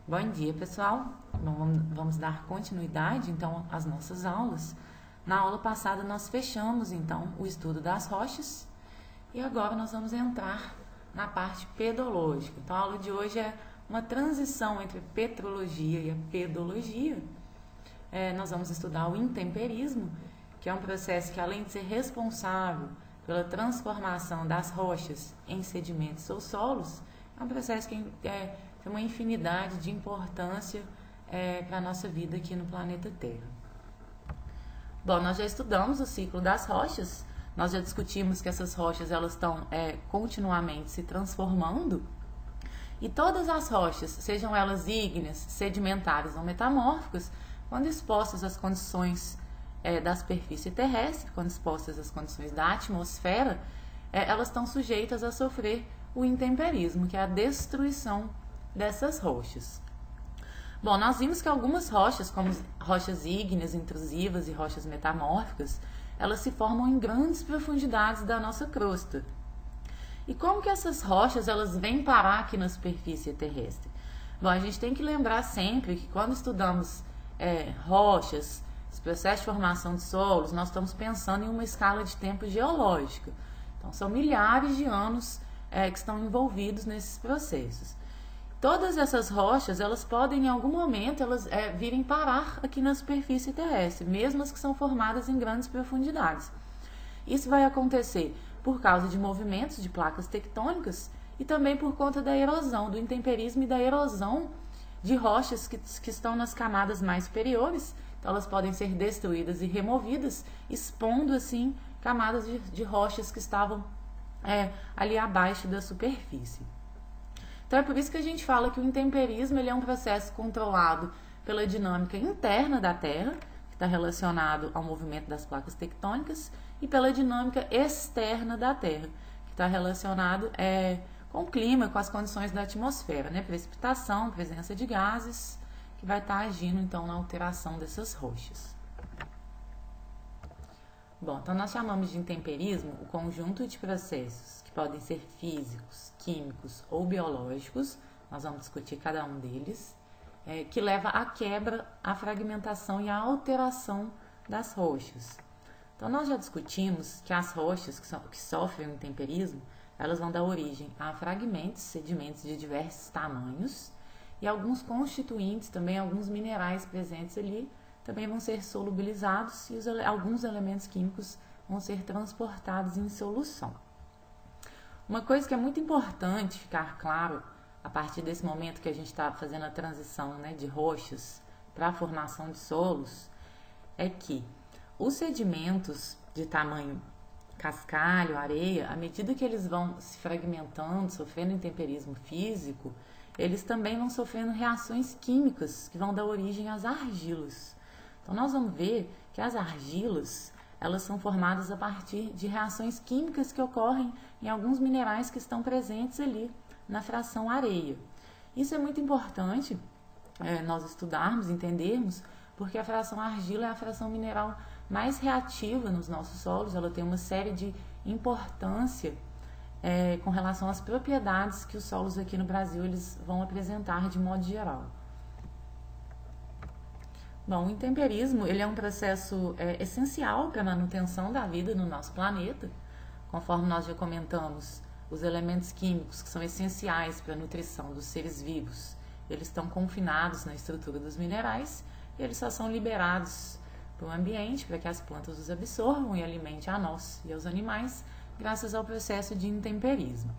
Bom dia, pessoal. Vamos dar continuidade, então, às nossas aulas. Na aula passada, nós fechamos, então, o estudo das rochas e agora nós vamos entrar na parte pedológica. Então, a aula de hoje é uma transição entre petrologia e a pedologia. Nós vamos estudar o intemperismo, que é um processo que, além de ser responsável pela transformação das rochas em sedimentos ou solos, é um processo que tem uma infinidade de importância para a nossa vida aqui no planeta Terra. Bom, nós já estudamos o ciclo das rochas, nós já discutimos que essas rochas elas estão continuamente se transformando, e todas as rochas, sejam elas ígneas, sedimentares ou metamórficas, quando expostas às condições da superfície terrestre, quando expostas às condições da atmosfera, elas estão sujeitas a sofrer o intemperismo, que é a destruição dessas rochas. Bom, nós vimos que algumas rochas, como rochas ígneas, intrusivas e rochas metamórficas, elas se formam em grandes profundidades da nossa crosta. E como que essas rochas elas vêm parar aqui na superfície terrestre? Bom, a gente tem que lembrar sempre que quando estudamos rochas, os processos de formação de solos, nós estamos pensando em uma escala de tempo geológica. Então, são milhares de anos que estão envolvidos nesses processos. Todas essas rochas, elas podem, em algum momento, elas virem parar aqui na superfície terrestre, mesmo as que são formadas em grandes profundidades. Isso vai acontecer por causa de movimentos de placas tectônicas e também por conta da erosão, do intemperismo e da erosão de rochas que estão nas camadas mais superiores. Então, elas podem ser destruídas e removidas, expondo, assim, camadas de rochas que estavam ali abaixo da superfície. Então, é por isso que a gente fala que o intemperismo ele é um processo controlado pela dinâmica interna da Terra, que está relacionado ao movimento das placas tectônicas, e pela dinâmica externa da Terra, que está relacionado com o clima, com as condições da atmosfera, né? Precipitação, presença de gases, que vai estar agindo, então, na alteração dessas rochas. Bom, então nós chamamos de intemperismo o conjunto de processos que podem ser físicos, químicos ou biológicos, nós vamos discutir cada um deles, que leva à quebra, à fragmentação e à alteração das rochas. Então nós já discutimos que as rochas que sofrem o intemperismo, elas vão dar origem a fragmentos, sedimentos de diversos tamanhos, e alguns constituintes, também alguns minerais presentes ali, também vão ser solubilizados e alguns elementos químicos vão ser transportados em solução. Uma coisa que é muito importante ficar claro a partir desse momento que a gente está fazendo a transição, né, de rochas para a formação de solos é que os sedimentos de tamanho cascalho, areia, à medida que eles vão se fragmentando, sofrendo intemperismo físico, eles também vão sofrendo reações químicas que vão dar origem às argilas. Então, nós vamos ver que as argilas, elas são formadas a partir de reações químicas que ocorrem em alguns minerais que estão presentes ali na fração areia. Isso é muito importante nós estudarmos, entendermos, porque a fração argila é a fração mineral mais reativa nos nossos solos, ela tem uma série de importância com relação às propriedades que os solos aqui no Brasil eles vão apresentar de modo geral. Bom, o intemperismo ele é um processo essencial para a manutenção da vida no nosso planeta. Conforme nós já comentamos, os elementos químicos que são essenciais para a nutrição dos seres vivos, eles estão confinados na estrutura dos minerais e eles só são liberados para o ambiente para que as plantas os absorvam e alimentem a nós e aos animais, graças ao processo de intemperismo.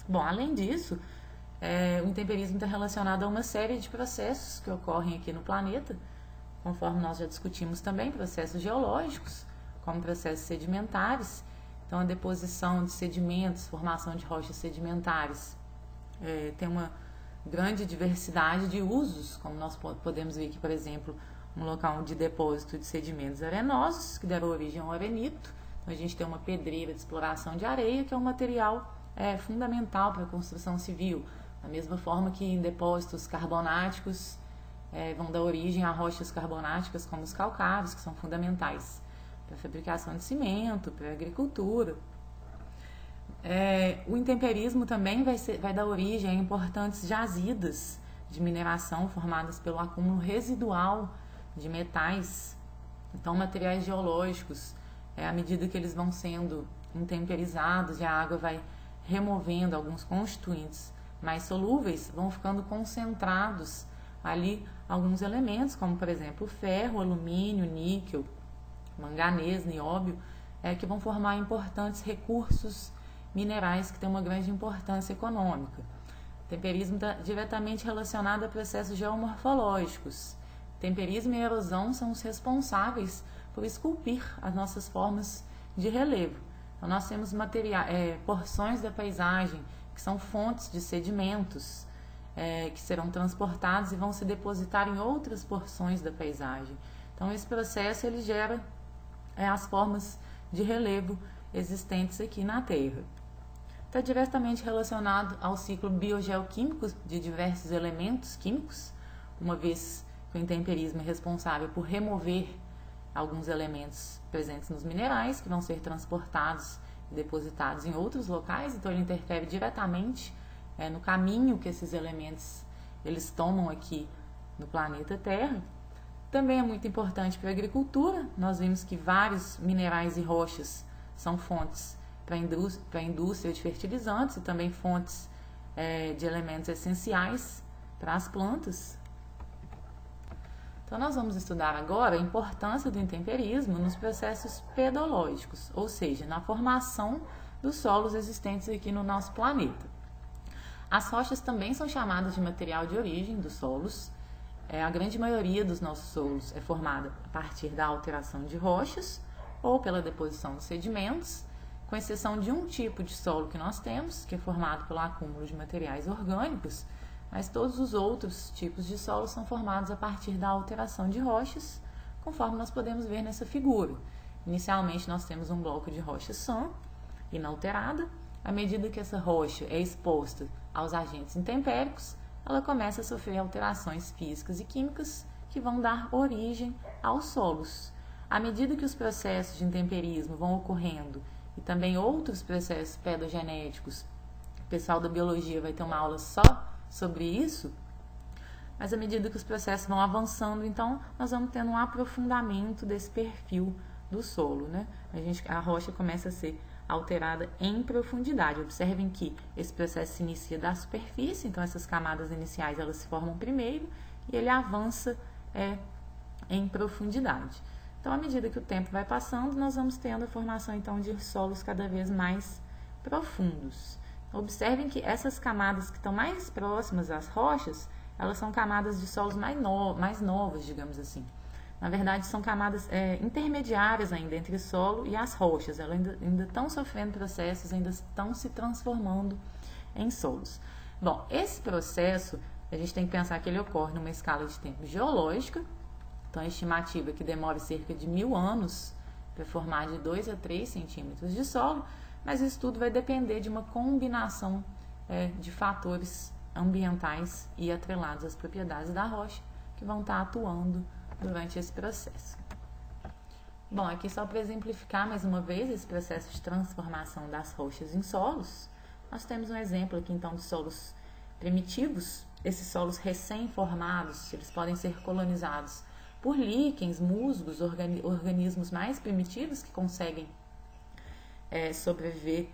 Bom, além disso, o intemperismo está relacionado a uma série de processos que ocorrem aqui no planeta, conforme nós já discutimos também, processos geológicos, como processos sedimentares. Então, a deposição de sedimentos, formação de rochas sedimentares, tem uma grande diversidade de usos, como nós podemos ver aqui, por exemplo, um local de depósito de sedimentos arenosos, que deram origem ao arenito. Então, a gente tem uma pedreira de exploração de areia, que é um material fundamental para a construção civil. Da mesma forma que em depósitos carbonáticos vão dar origem a rochas carbonáticas, como os calcários, que são fundamentais para a fabricação de cimento, para a agricultura. O intemperismo também vai dar origem a importantes jazidas de mineração formadas pelo acúmulo residual de metais. Então, materiais geológicos, à medida que eles vão sendo intemperizados e a água vai removendo alguns constituintes mais solúveis, vão ficando concentrados ali alguns elementos, como por exemplo ferro, alumínio, níquel, manganês, nióbio, que vão formar importantes recursos minerais que têm uma grande importância econômica. O temperismo está diretamente relacionado a processos geomorfológicos. Temperismo e erosão são os responsáveis por esculpir as nossas formas de relevo. Então, nós temos porções da paisagem que são fontes de sedimentos que serão transportados e vão se depositar em outras porções da paisagem. Então, esse processo ele gera as formas de relevo existentes aqui na Terra. Está diretamente relacionado ao ciclo biogeoquímico de diversos elementos químicos, uma vez que o intemperismo é responsável por remover alguns elementos presentes nos minerais, que vão ser transportados e depositados em outros locais, então ele interfere diretamente no caminho que esses elementos eles tomam aqui no planeta Terra. Também é muito importante para a agricultura. Nós vimos que vários minerais e rochas são fontes para a indústria de fertilizantes e também fontes de elementos essenciais para as plantas. Então, nós vamos estudar agora a importância do intemperismo nos processos pedológicos, ou seja, na formação dos solos existentes aqui no nosso planeta. As rochas também são chamadas de material de origem dos solos. A grande maioria dos nossos solos é formada a partir da alteração de rochas ou pela deposição de sedimentos, com exceção de um tipo de solo que nós temos, que é formado pelo acúmulo de materiais orgânicos, mas todos os outros tipos de solos são formados a partir da alteração de rochas, conforme nós podemos ver nessa figura. Inicialmente, nós temos um bloco de rocha sã, inalterada. À medida que essa rocha é exposta aos agentes intempéricos, ela começa a sofrer alterações físicas e químicas que vão dar origem aos solos. À medida que os processos de intemperismo vão ocorrendo e também outros processos pedogenéticos, o pessoal da biologia vai ter uma aula só sobre isso, mas à medida que os processos vão avançando, então nós vamos tendo um aprofundamento desse perfil do solo, né? A rocha começa a ser alterada em profundidade. Observem que esse processo se inicia da superfície, então essas camadas iniciais elas se formam primeiro e ele avança em profundidade. Então, à medida que o tempo vai passando, nós vamos tendo a formação então de solos cada vez mais profundos. Observem que essas camadas que estão mais próximas às rochas, elas são camadas de solos mais novas, digamos assim. Na verdade, são camadas intermediárias ainda entre o solo e as rochas. Elas ainda estão sofrendo processos, ainda estão se transformando em solos. Bom, esse processo, a gente tem que pensar que ele ocorre numa escala de tempo geológica. Então, a estimativa é que demore cerca de 1000 anos para formar de 2 a 3 centímetros de solo, mas isso tudo vai depender de uma combinação de fatores ambientais e atrelados às propriedades da rocha que vão estar atuando durante esse processo. Bom, aqui só para exemplificar mais uma vez esse processo de transformação das rochas em solos, nós temos um exemplo aqui então de solos primitivos. Esses solos recém-formados, eles podem ser colonizados por líquens, musgos, organismos mais primitivos que conseguem sobreviver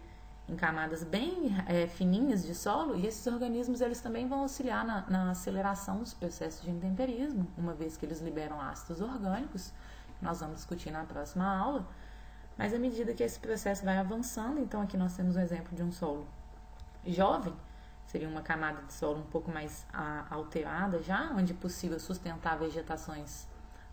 em camadas bem fininhas de solo, e esses organismos eles também vão auxiliar na aceleração dos processos de intemperismo, uma vez que eles liberam ácidos orgânicos, que nós vamos discutir na próxima aula. Mas à medida que esse processo vai avançando, então aqui nós temos um exemplo de um solo jovem, seria uma camada de solo um pouco mais alterada já, onde é possível sustentar vegetações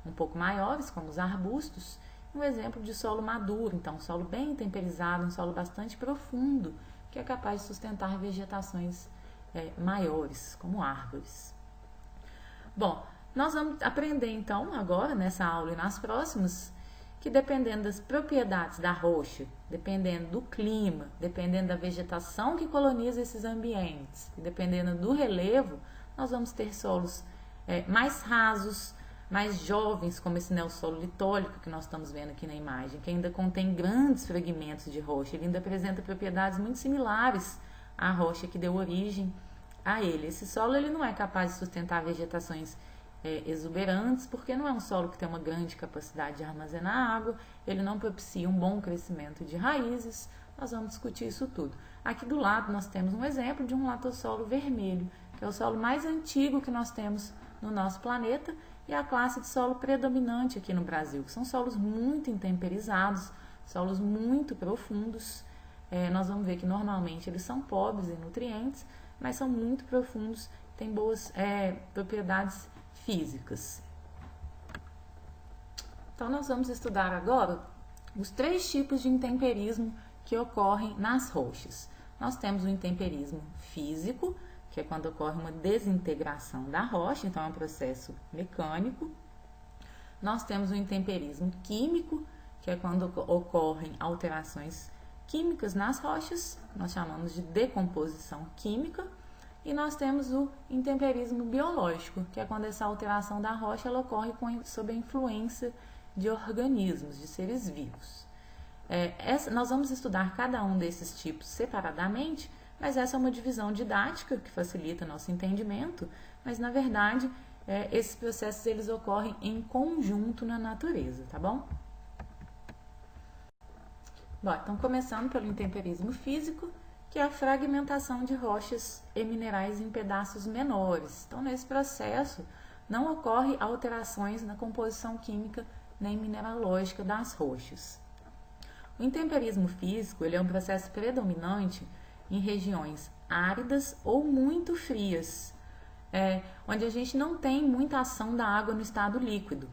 um pouco maiores, como os arbustos. Um exemplo de solo maduro, então um solo bem temperizado, um solo bastante profundo, que é capaz de sustentar vegetações maiores, como árvores. Bom, nós vamos aprender então agora, nessa aula e nas próximas, que dependendo das propriedades da rocha, dependendo do clima, dependendo da vegetação que coloniza esses ambientes, e dependendo do relevo, nós vamos ter solos mais rasos, mais jovens, como esse neossolo litólico que nós estamos vendo aqui na imagem, que ainda contém grandes fragmentos de rocha. Ele ainda apresenta propriedades muito similares à rocha que deu origem a ele. Esse solo ele não é capaz de sustentar vegetações exuberantes, porque não é um solo que tem uma grande capacidade de armazenar água, ele não propicia um bom crescimento de raízes. Nós vamos discutir isso tudo. Aqui do lado nós temos um exemplo de um latossolo vermelho, que é o solo mais antigo que nós temos no nosso planeta e a classe de solo predominante aqui no Brasil, que são solos muito intemperizados, solos muito profundos. Nós vamos ver que normalmente eles são pobres em nutrientes, mas são muito profundos, têm boas propriedades físicas. Então nós vamos estudar agora os 3 tipos de intemperismo que ocorrem nas rochas. Nós temos o intemperismo físico, que é quando ocorre uma desintegração da rocha, então é um processo mecânico. Nós temos o intemperismo químico, que é quando ocorrem alterações químicas nas rochas, nós chamamos de decomposição química. E nós temos o intemperismo biológico, que é quando essa alteração da rocha ela ocorre sob a influência de organismos, de seres vivos. Nós vamos estudar cada um desses tipos separadamente, mas essa é uma divisão didática que facilita nosso entendimento, mas na verdade esses processos eles ocorrem em conjunto na natureza, tá bom? Bom, então começando pelo intemperismo físico, que é a fragmentação de rochas e minerais em pedaços menores. Então, nesse processo, não ocorre alterações na composição química nem mineralógica das rochas. O intemperismo físico ele é um processo predominante em regiões áridas ou muito frias, onde a gente não tem muita ação da água no estado líquido.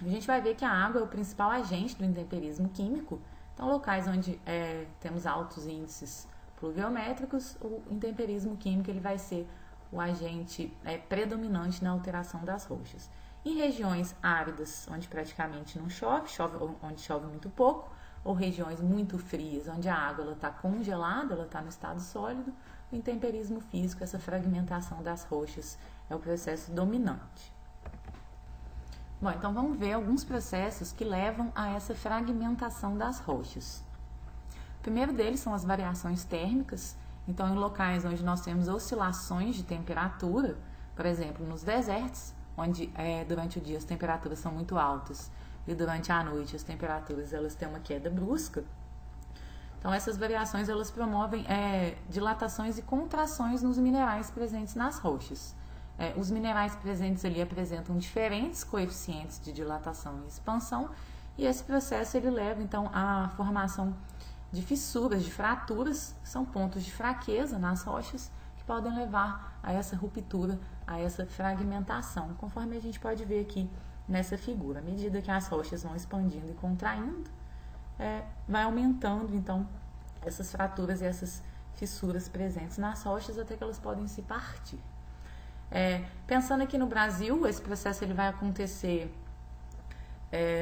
A gente vai ver que a água é o principal agente do intemperismo químico. Então, locais onde temos altos índices pluviométricos, o intemperismo químico ele vai ser o agente predominante na alteração das rochas. Em regiões áridas, onde praticamente não chove, onde chove muito pouco, ou regiões muito frias, onde a água está congelada, ela está no estado sólido, o intemperismo físico, essa fragmentação das rochas, é o processo dominante. Bom, então vamos ver alguns processos que levam a essa fragmentação das rochas. O primeiro deles são as variações térmicas. Então, em locais onde nós temos oscilações de temperatura, por exemplo, nos desertos, onde durante o dia as temperaturas são muito altas e durante a noite as temperaturas elas têm uma queda brusca. Então, essas variações elas promovem dilatações e contrações nos minerais presentes nas rochas. Os minerais presentes ali apresentam diferentes coeficientes de dilatação e expansão, e esse processo ele leva então à formação de fissuras, de fraturas, que são pontos de fraqueza nas rochas, que podem levar a essa ruptura, a essa fragmentação, conforme a gente pode ver aqui nessa figura. À medida que as rochas vão expandindo e contraindo, vai aumentando então essas fraturas e essas fissuras presentes nas rochas até que elas podem se partir. Pensando aqui no Brasil, esse processo ele vai acontecer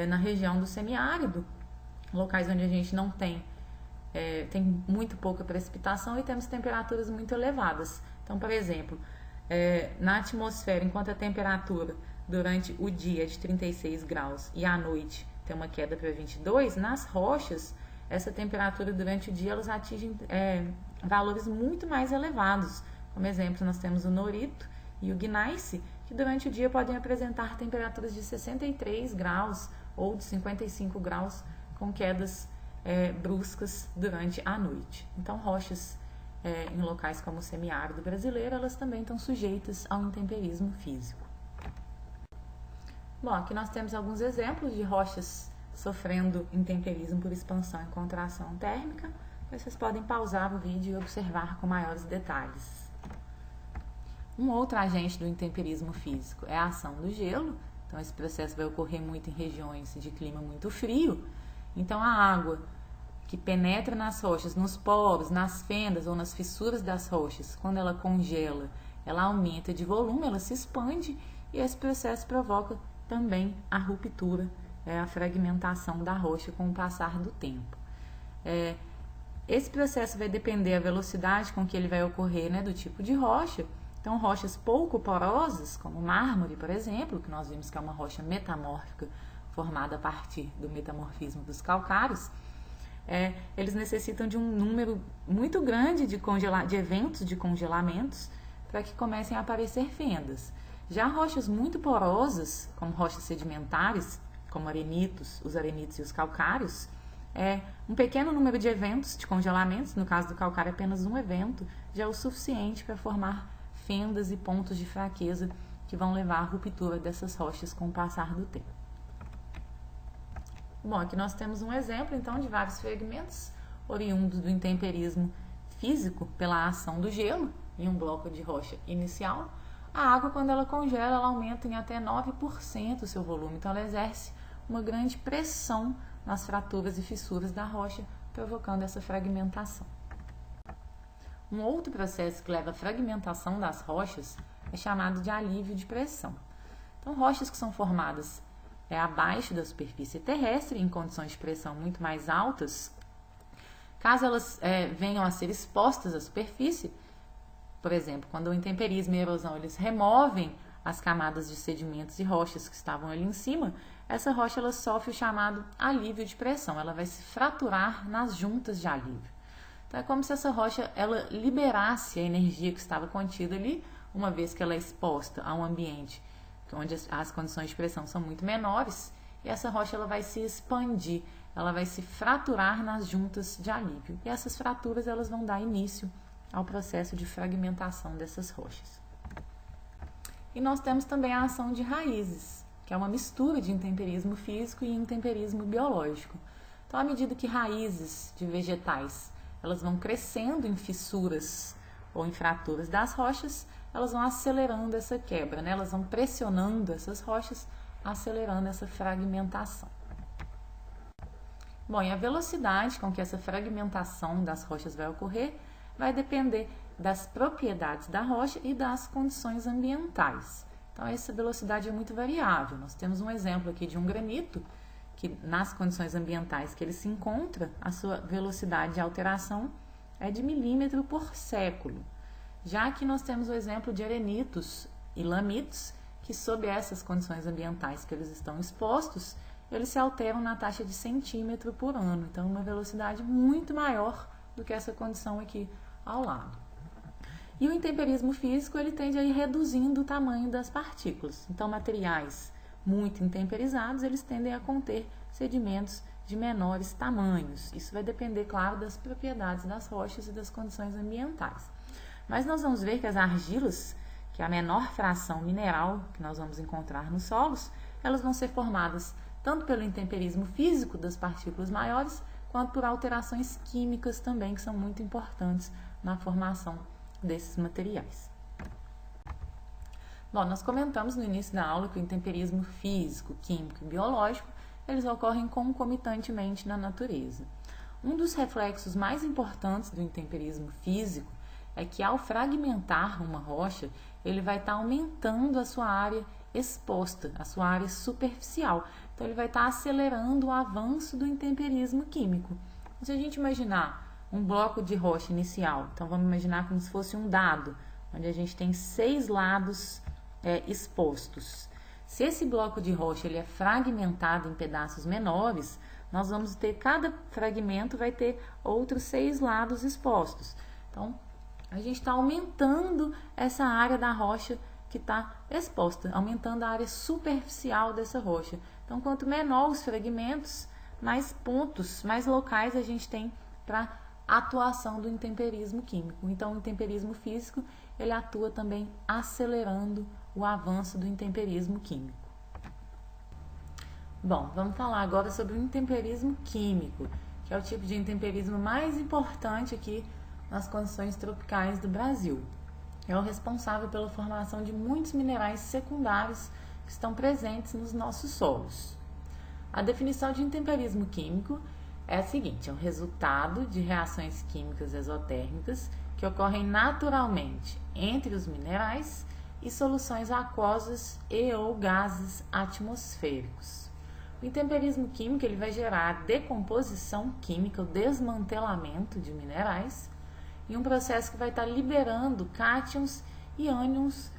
na região do semiárido, locais onde a gente não tem muito pouca precipitação e temos temperaturas muito elevadas. Então, por exemplo, na atmosfera, enquanto a temperatura durante o dia é de 36 graus e à noite tem uma queda para 22, nas rochas, essa temperatura durante o dia elas atingem valores muito mais elevados. Como exemplo, nós temos o norito e o gneiss, que durante o dia podem apresentar temperaturas de 63 graus ou de 55 graus, com quedas bruscas durante a noite. Então, rochas em locais como o semiárido brasileiro, elas também estão sujeitas ao intemperismo físico. Bom, aqui nós temos alguns exemplos de rochas sofrendo intemperismo por expansão e contração térmica. Vocês podem pausar o vídeo e observar com maiores detalhes. Um outro agente do intemperismo físico é a ação do gelo. Então, esse processo vai ocorrer muito em regiões de clima muito frio. Então, a água que penetra nas rochas, nos poros, nas fendas ou nas fissuras das rochas, quando ela congela, ela aumenta de volume, ela se expande e esse processo provoca também a ruptura, a fragmentação da rocha com o passar do tempo. Esse processo vai depender da velocidade com que ele vai ocorrer, do tipo de rocha. Então, rochas pouco porosas, como mármore, por exemplo, que nós vimos que é uma rocha metamórfica formada a partir do metamorfismo dos calcários, eles necessitam de um número muito grande de eventos de congelamentos para que comecem a aparecer fendas. Já rochas muito porosas, como rochas sedimentares, como os arenitos e os calcários, um pequeno número de eventos de congelamentos, no caso do calcário apenas um evento, já é o suficiente para formar fendas e pontos de fraqueza que vão levar à ruptura dessas rochas com o passar do tempo. Bom, aqui nós temos um exemplo, então, de vários fragmentos oriundos do intemperismo físico pela ação do gelo em um bloco de rocha inicial. A água, quando ela congela, ela aumenta em até 9% o seu volume, então ela exerce uma grande pressão nas fraturas e fissuras da rocha, provocando essa fragmentação. Um outro processo que leva à fragmentação das rochas é chamado de alívio de pressão. Então, rochas que são formadas abaixo da superfície terrestre, em condições de pressão muito mais altas, caso elas venham a ser expostas à superfície, por exemplo, quando o intemperismo e a erosão eles removem as camadas de sedimentos e rochas que estavam ali em cima, essa rocha ela sofre o chamado alívio de pressão, ela vai se fraturar nas juntas de alívio. Então é como se essa rocha ela liberasse a energia que estava contida ali, uma vez que ela é exposta a um ambiente onde as condições de pressão são muito menores, e essa rocha ela vai se expandir, ela vai se fraturar nas juntas de alívio. E essas fraturas elas vão dar início ao processo de fragmentação dessas rochas. E nós temos também a ação de raízes, que é uma mistura de intemperismo físico e intemperismo biológico. Então, à medida que raízes de vegetais elas vão crescendo em fissuras ou em fraturas das rochas, elas vão acelerando essa quebra, né? Elas vão pressionando essas rochas, acelerando essa fragmentação. Bom, e a velocidade com que essa fragmentação das rochas vai ocorrer vai depender das propriedades da rocha e das condições ambientais. Então, essa velocidade é muito variável. Nós temos um exemplo aqui de um granito, que nas condições ambientais que ele se encontra, a sua velocidade de alteração é de milímetro por século. Já que nós temos o exemplo de arenitos e lamitos, que sob essas condições ambientais que eles estão expostos, eles se alteram na taxa de centímetro por ano. Então, uma velocidade muito maior do que essa condição aqui ao lado. E o intemperismo físico, ele tende a ir reduzindo o tamanho das partículas. Então, materiais muito intemperizados, eles tendem a conter sedimentos de menores tamanhos. Isso vai depender, claro, das propriedades das rochas e das condições ambientais. Mas nós vamos ver que as argilas, que é a menor fração mineral que nós vamos encontrar nos solos, elas vão ser formadas tanto pelo intemperismo físico das partículas maiores, quanto por alterações químicas também, que são muito importantes na formação desses materiais. Bom, nós comentamos no início da aula que o intemperismo físico, químico e biológico, eles ocorrem concomitantemente na natureza. Um dos reflexos mais importantes do intemperismo físico é que ao fragmentar uma rocha, ele vai estar aumentando a sua área exposta, a sua área superficial. Então, ele vai estar acelerando o avanço do intemperismo químico. Se a gente imaginar um bloco de rocha inicial, então vamos imaginar como se fosse um dado, onde a gente tem 6 lados expostos. Se esse bloco de rocha ele é fragmentado em pedaços menores, nós vamos ter, cada fragmento vai ter outros 6 lados expostos. Então, a gente está aumentando essa área da rocha que está exposta, aumentando a área superficial dessa rocha. Então, quanto menor os fragmentos, mais pontos, mais locais a gente tem para atuação do intemperismo químico. Então, o intemperismo físico, ele atua também acelerando o avanço do intemperismo químico. Bom, vamos falar agora sobre o intemperismo químico, que é o tipo de intemperismo mais importante aqui nas condições tropicais do Brasil. É o responsável pela formação de muitos minerais secundários que estão presentes nos nossos solos. A definição de intemperismo químico é a seguinte: é o resultado de reações químicas exotérmicas que ocorrem naturalmente entre os minerais e soluções aquosas e ou gases atmosféricos. O intemperismo químico ele vai gerar a decomposição química, o desmantelamento de minerais, em um processo que vai estar liberando cátions e ânions,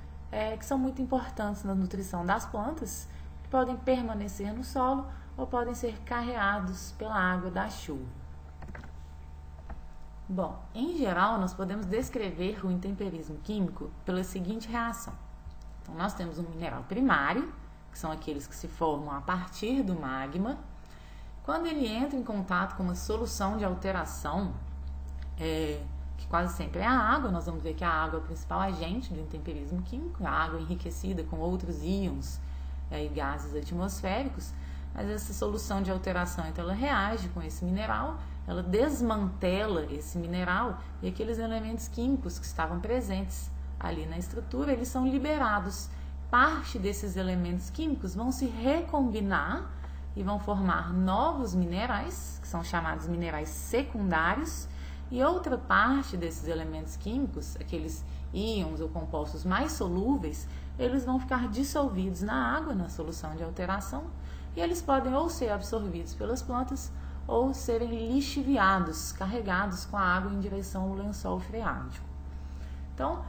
que são muito importantes na nutrição das plantas, que podem permanecer no solo ou podem ser carreados pela água da chuva. Bom, em geral, nós podemos descrever o intemperismo químico pela seguinte reação. Então, nós temos um mineral primário, que são aqueles que se formam a partir do magma. Quando ele entra em contato com uma solução de alteração, que quase sempre é a água, nós vamos ver que a água é o principal agente do intemperismo químico, a água enriquecida com outros íons e gases atmosféricos, mas essa solução de alteração, então, ela reage com esse mineral, ela desmantela esse mineral e aqueles elementos químicos que estavam presentes ali na estrutura, eles são liberados. Parte desses elementos químicos vão se recombinar e vão formar novos minerais, que são chamados minerais secundários, e outra parte desses elementos químicos, aqueles íons ou compostos mais solúveis, eles vão ficar dissolvidos na água, na solução de alteração, e eles podem ou ser absorvidos pelas plantas ou serem lixiviados, carregados com a água em direção ao lençol freático. Então,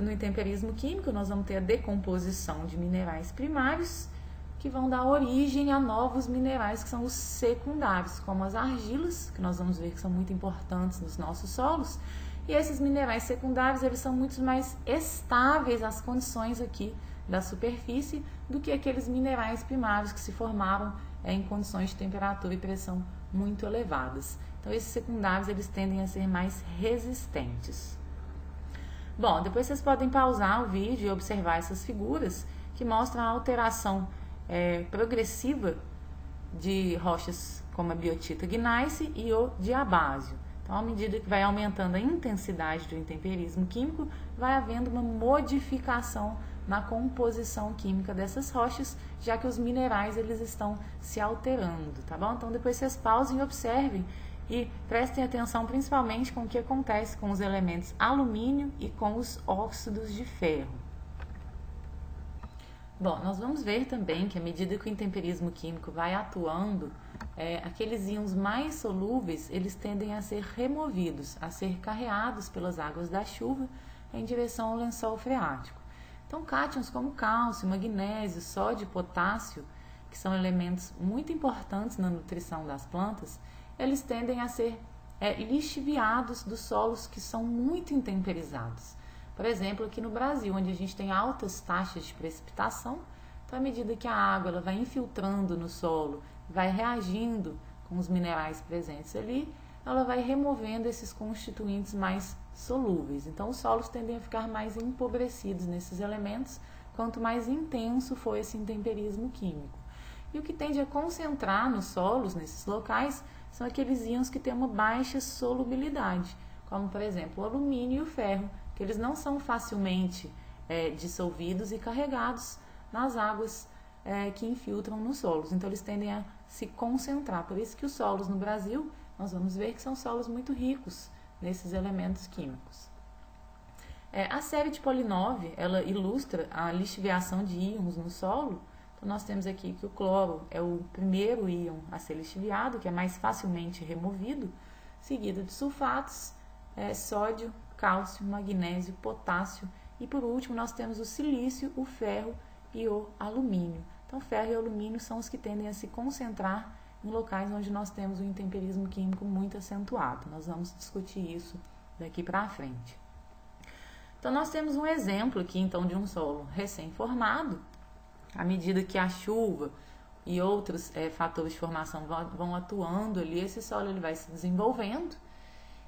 no intemperismo químico, nós vamos ter a decomposição de minerais primários, que vão dar origem a novos minerais que são os secundários, como as argilas, que nós vamos ver que são muito importantes nos nossos solos. E esses minerais secundários, eles são muito mais estáveis às condições aqui da superfície do que aqueles minerais primários que se formaram em condições de temperatura e pressão muito elevadas. Então, esses secundários, eles tendem a ser mais resistentes. Bom, depois vocês podem pausar o vídeo e observar essas figuras que mostram a alteração progressiva de rochas como a biotita gneiss e o diabásio. Então, à medida que vai aumentando a intensidade do intemperismo químico, vai havendo uma modificação na composição química dessas rochas, já que os minerais eles estão se alterando, tá bom? Então, depois vocês pausem e observem e prestem atenção principalmente com o que acontece com os elementos alumínio e com os óxidos de ferro. Bom, nós vamos ver também que à medida que o intemperismo químico vai atuando, aqueles íons mais solúveis, eles tendem a ser removidos, a ser carreados pelas águas da chuva em direção ao lençol freático. Então, cátions como cálcio, magnésio, sódio e potássio, que são elementos muito importantes na nutrição das plantas, eles tendem a ser lixiviados dos solos que são muito intemperizados. Por exemplo, aqui no Brasil, onde a gente tem altas taxas de precipitação, então, à medida que a água ela vai infiltrando no solo, vai reagindo com os minerais presentes ali, ela vai removendo esses constituintes mais solúveis. Então, os solos tendem a ficar mais empobrecidos nesses elementos, quanto mais intenso for esse intemperismo químico. E o que tende a concentrar nos solos, nesses locais, são aqueles íons que têm uma baixa solubilidade, como, por exemplo, o alumínio e o ferro, que eles não são facilmente dissolvidos e carregados nas águas que infiltram nos solos. Então, eles tendem a se concentrar. Por isso que os solos no Brasil, nós vamos ver que são solos muito ricos nesses elementos químicos. A série de Polinov, ela ilustra a lixiviação de íons no solo. Então, nós temos aqui que o cloro é o primeiro íon a ser lixiviado, que é mais facilmente removido, seguido de sulfatos, sódio, cálcio, magnésio, potássio e, por último, nós temos o silício, o ferro e o alumínio. Então, ferro e alumínio são os que tendem a se concentrar em locais onde nós temos um intemperismo químico muito acentuado. Nós vamos discutir isso daqui para frente. Então, nós temos um exemplo aqui, então, de um solo recém-formado. À medida que a chuva e outros fatores de formação vão atuando ali, esse solo ele vai se desenvolvendo.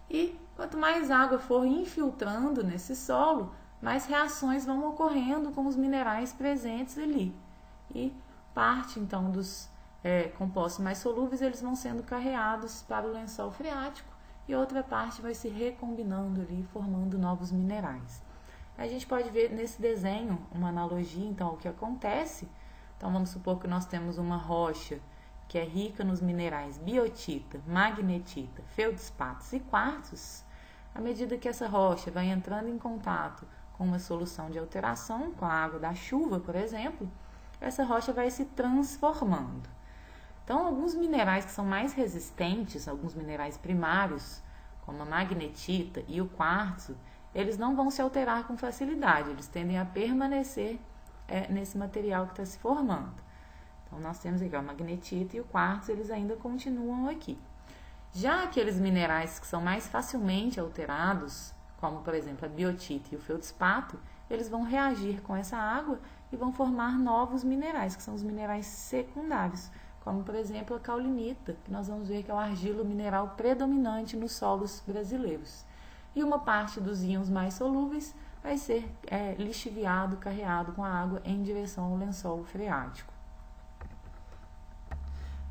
E quanto mais água for infiltrando nesse solo, mais reações vão ocorrendo com os minerais presentes ali. E parte, então, dos compostos mais solúveis, eles vão sendo carreados para o lençol freático e outra parte vai se recombinando ali, formando novos minerais. A gente pode ver nesse desenho uma analogia, então, ao que acontece. Então, vamos supor que nós temos uma rocha que é rica nos minerais biotita, magnetita, feldspatos e quartzos. À medida que essa rocha vai entrando em contato com uma solução de alteração, com a água da chuva, por exemplo, essa rocha vai se transformando. Então, alguns minerais que são mais resistentes, alguns minerais primários, como a magnetita e o quartzo, eles não vão se alterar com facilidade, eles tendem a permanecer nesse material que está se formando. Então, nós temos aqui a magnetita e o quartzo, eles ainda continuam aqui. Já aqueles minerais que são mais facilmente alterados, como por exemplo a biotita e o feldspato, eles vão reagir com essa água e vão formar novos minerais, que são os minerais secundários, como por exemplo a caulinita, que nós vamos ver que é o argilo mineral predominante nos solos brasileiros. E uma parte dos íons mais solúveis vai ser lixiviado, carreado com a água em direção ao lençol freático.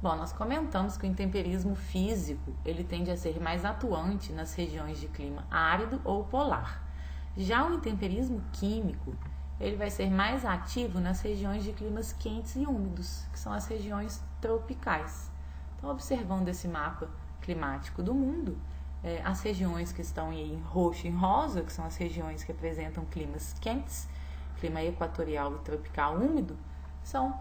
Bom, nós comentamos que o intemperismo físico ele tende a ser mais atuante nas regiões de clima árido ou polar. Já o intemperismo químico ele vai ser mais ativo nas regiões de climas quentes e úmidos, que são as regiões tropicais. Então, observando esse mapa climático do mundo, as regiões que estão em roxo e em rosa, que são as regiões que apresentam climas quentes, clima equatorial e tropical úmido, são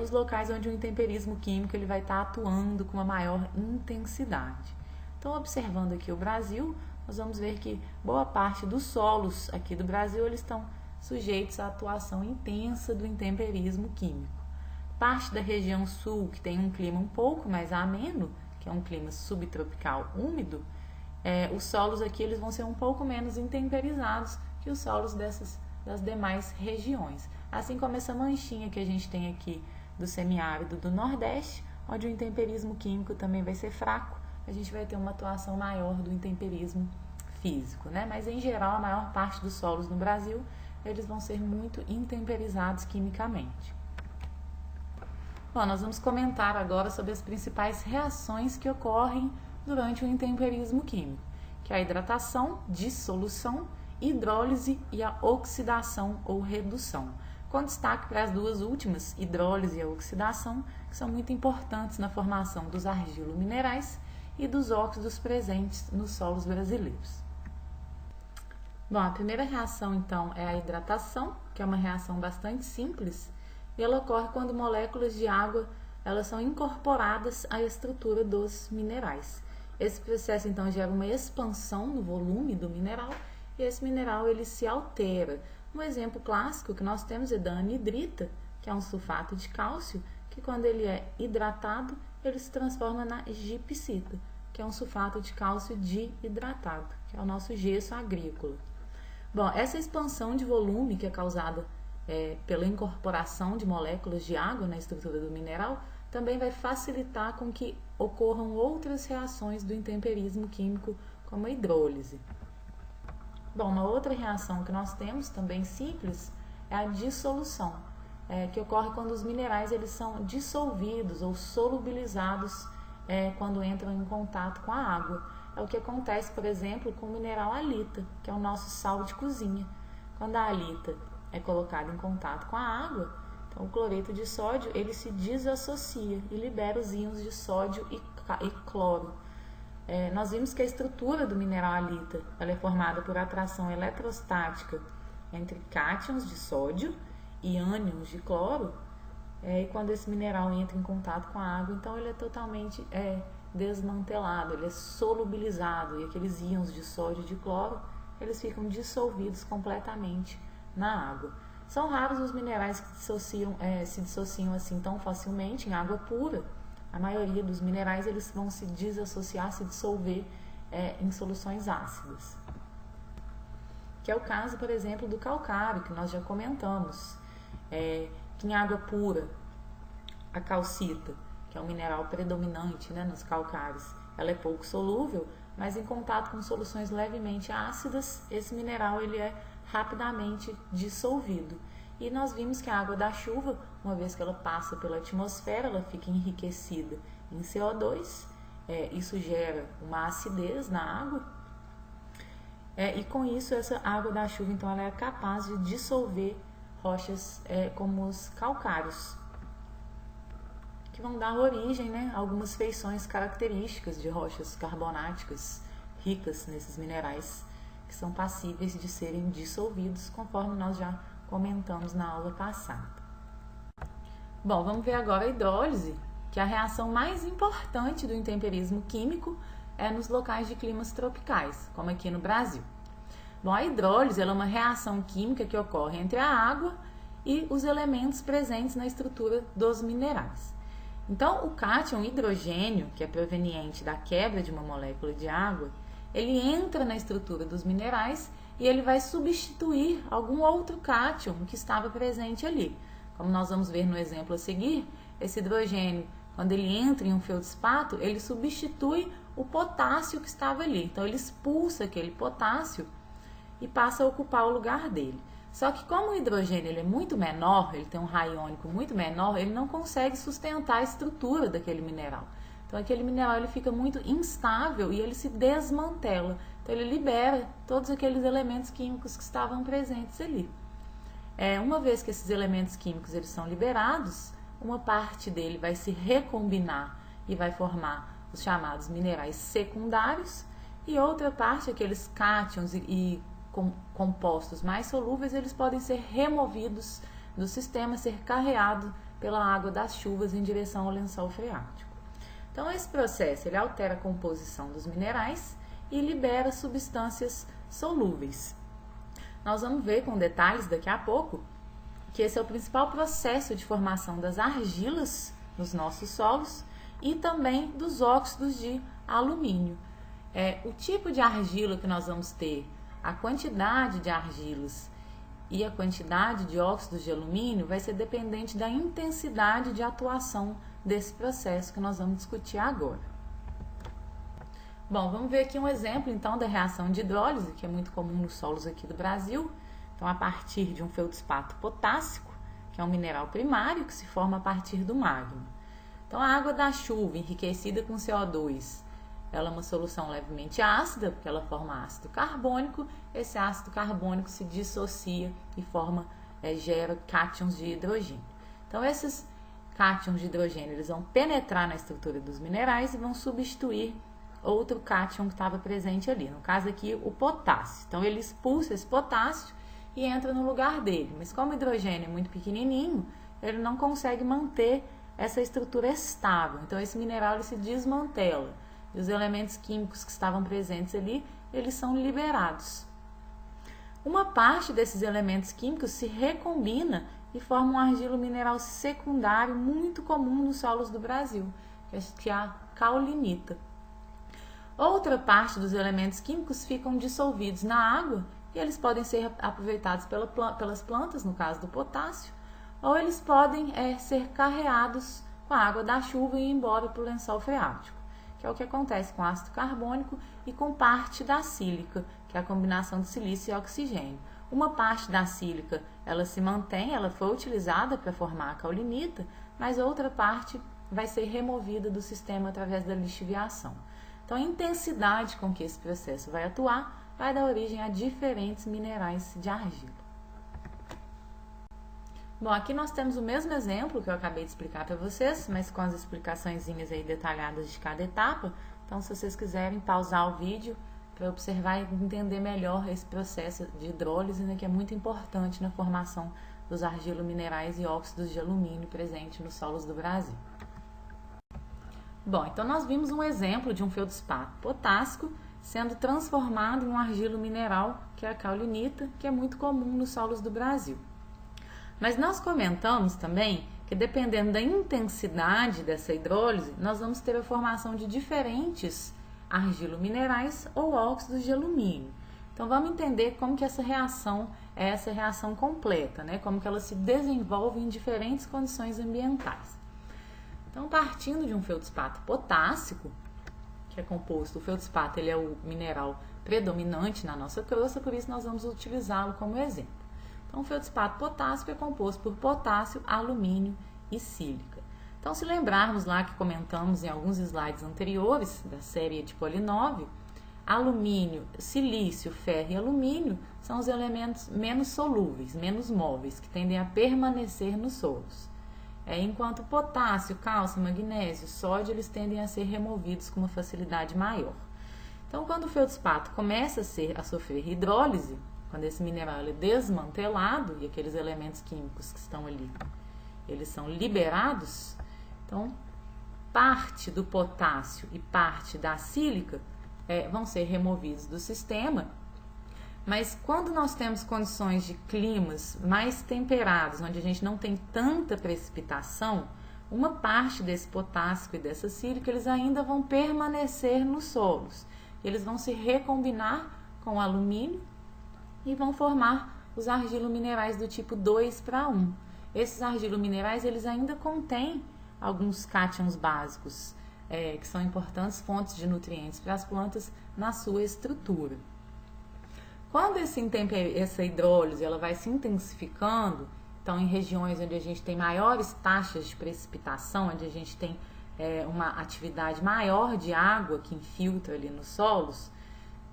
os locais onde o intemperismo químico ele vai estar atuando com uma maior intensidade. Então, observando aqui o Brasil, nós vamos ver que boa parte dos solos aqui do Brasil eles estão sujeitos à atuação intensa do intemperismo químico. Parte da região sul, que tem um clima um pouco mais ameno, que é um clima subtropical úmido, os solos aqui eles vão ser um pouco menos intemperizados que os solos das demais regiões. Assim como essa manchinha que a gente tem aqui do semiárido do Nordeste, onde o intemperismo químico também vai ser fraco, a gente vai ter uma atuação maior do intemperismo físico, né? Mas em geral a maior parte dos solos no Brasil eles vão ser muito intemperizados quimicamente. Bom, nós vamos comentar agora sobre as principais reações que ocorrem durante o intemperismo químico, que é a hidratação, dissolução, hidrólise e a oxidação ou redução. Com destaque para as duas últimas, hidrólise e a oxidação, que são muito importantes na formação dos argilominerais e dos óxidos presentes nos solos brasileiros. Bom, a primeira reação, então, é a hidratação, que é uma reação bastante simples, e ela ocorre quando moléculas de água elas são incorporadas à estrutura dos minerais. Esse processo, então, gera uma expansão no volume do mineral, e esse mineral ele se altera. Um exemplo clássico que nós temos é da anidrita, que é um sulfato de cálcio, que quando ele é hidratado, ele se transforma na gipsita, que é um sulfato de cálcio dihidratado, que é o nosso gesso agrícola. Bom, essa expansão de volume que é causada pela incorporação de moléculas de água na estrutura do mineral também vai facilitar com que ocorram outras reações do intemperismo químico, como a hidrólise. Bom, uma outra reação que nós temos, também simples, é a dissolução, que ocorre quando os minerais eles são dissolvidos ou solubilizados quando entram em contato com a água. É o que acontece, por exemplo, com o mineral halita, que é o nosso sal de cozinha. Quando a halita é colocada em contato com a água, então o cloreto de sódio ele se desassocia e libera os íons de sódio e cloro. Nós vimos que a estrutura do mineral halita ela é formada por atração eletrostática entre cátions de sódio e ânions de cloro, e quando esse mineral entra em contato com a água, então ele é totalmente desmantelado, ele é solubilizado, e aqueles íons de sódio e de cloro eles ficam dissolvidos completamente na água. São raros os minerais que se dissociam assim tão facilmente em água pura. A maioria dos minerais eles vão se desassociar, se dissolver em soluções ácidas. Que é o caso, por exemplo, do calcário, que nós já comentamos. Que em água pura, a calcita, que é um mineral predominante nos calcários, ela é pouco solúvel, mas em contato com soluções levemente ácidas, esse mineral ele é rapidamente dissolvido. E nós vimos que a água da chuva, uma vez que ela passa pela atmosfera, ela fica enriquecida em CO2, isso gera uma acidez na água, e com isso essa água da chuva então ela é capaz de dissolver rochas como os calcários, que vão dar origem a algumas feições características de rochas carbonáticas ricas nesses minerais, que são passíveis de serem dissolvidos, conforme nós já comentamos na aula passada. Bom, vamos ver agora a hidrólise, que é a reação mais importante do intemperismo químico nos locais de climas tropicais, como aqui no Brasil. Bom, a hidrólise ela é uma reação química que ocorre entre a água e os elementos presentes na estrutura dos minerais. Então, o cátion hidrogênio, que é proveniente da quebra de uma molécula de água, ele entra na estrutura dos minerais e ele vai substituir algum outro cátion que estava presente ali. Como nós vamos ver no exemplo a seguir, esse hidrogênio, quando ele entra em um feldspato, ele substitui o potássio que estava ali. Então, ele expulsa aquele potássio e passa a ocupar o lugar dele. Só que como o hidrogênio ele é muito menor, ele tem um raio iônico muito menor, ele não consegue sustentar a estrutura daquele mineral. Então aquele mineral ele fica muito instável e ele se desmantela. Então ele libera todos aqueles elementos químicos que estavam presentes ali. Uma vez que esses elementos químicos eles são liberados, uma parte dele vai se recombinar e vai formar os chamados minerais secundários e outra parte, aqueles cátions e compostos mais solúveis, eles podem ser removidos do sistema, ser carreados pela água das chuvas em direção ao lençol freático. Então, esse processo ele altera a composição dos minerais e libera substâncias solúveis. Nós vamos ver com detalhes daqui a pouco que esse é o principal processo de formação das argilas nos nossos solos e também dos óxidos de alumínio. O tipo de argila que nós vamos ter, a quantidade de argilas e a quantidade de óxidos de alumínio vai ser dependente da intensidade de atuação desse processo que nós vamos discutir agora. Bom, vamos ver aqui um exemplo então da reação de hidrólise, que é muito comum nos solos aqui do Brasil. Então, a partir de um feldspato potássico, que é um mineral primário que se forma a partir do magma. Então, a água da chuva enriquecida com CO2, ela é uma solução levemente ácida, porque ela forma ácido carbônico. Esse ácido carbônico se dissocia e gera cátions de hidrogênio. Então, esses cátions de hidrogênio eles vão penetrar na estrutura dos minerais e vão substituir outro cátion que estava presente ali. No caso aqui, o potássio. Então, ele expulsa esse potássio e entra no lugar dele. Mas como o hidrogênio é muito pequenininho, ele não consegue manter essa estrutura estável. Então, esse mineral ele se desmantela. E os elementos químicos que estavam presentes ali, eles são liberados. Uma parte desses elementos químicos se recombina e forma um argilo mineral secundário muito comum nos solos do Brasil, que é a caulinita. Outra parte dos elementos químicos ficam dissolvidos na água e eles podem ser aproveitados pelas plantas, no caso do potássio, ou eles podem ser carreados com a água da chuva e ir embora para o lençol freático, que é o que acontece com ácido carbônico e com parte da sílica, que é a combinação de silício e oxigênio. Uma parte da sílica, ela se mantém, ela foi utilizada para formar a caulinita, mas outra parte vai ser removida do sistema através da lixiviação. Então, a intensidade com que esse processo vai atuar vai dar origem a diferentes minerais de argila. Bom, aqui nós temos o mesmo exemplo que eu acabei de explicar para vocês, mas com as explicaçõezinhas aí detalhadas de cada etapa. Então, se vocês quiserem pausar o vídeo para observar e entender melhor esse processo de hidrólise, né, que é muito importante na formação dos argilominerais e óxidos de alumínio presentes nos solos do Brasil. Bom, então nós vimos um exemplo de um feldspato potássico sendo transformado em um argilo mineral, que é a caulinita, que é muito comum nos solos do Brasil. Mas nós comentamos também que dependendo da intensidade dessa hidrólise, nós vamos ter a formação de diferentes argilominerais ou óxidos de alumínio. Então vamos entender como que essa reação é essa reação completa, né? Como que ela se desenvolve em diferentes condições ambientais. Então, partindo de um feldspato potássico, que é composto, o feldspato ele é o mineral predominante na nossa crosta, por isso nós vamos utilizá-lo como exemplo. Então, o feldspato potássico é composto por potássio, alumínio e sílica. Então, se lembrarmos lá que comentamos em alguns slides anteriores da série de polinóvio, alumínio, silício, ferro e alumínio são os elementos menos solúveis, menos móveis, que tendem a permanecer nos solos. Enquanto potássio, cálcio, magnésio, sódio, eles tendem a ser removidos com uma facilidade maior. Então, quando o feldspato começa a sofrer hidrólise, quando esse mineral é desmantelado e aqueles elementos químicos que estão ali, eles são liberados, então parte do potássio e parte da sílica vão ser removidos do sistema. Mas quando nós temos condições de climas mais temperados, onde a gente não tem tanta precipitação, uma parte desse potássio e dessa sílica, eles ainda vão permanecer nos solos. Eles vão se recombinar com o alumínio e vão formar os argilominerais do tipo 2:1. Esses argilominerais, eles ainda contêm alguns cátions básicos, que são importantes fontes de nutrientes para as plantas na sua estrutura. Quando essa hidrólise ela vai se intensificando, então em regiões onde a gente tem maiores taxas de precipitação, onde a gente tem uma atividade maior de água que infiltra ali nos solos,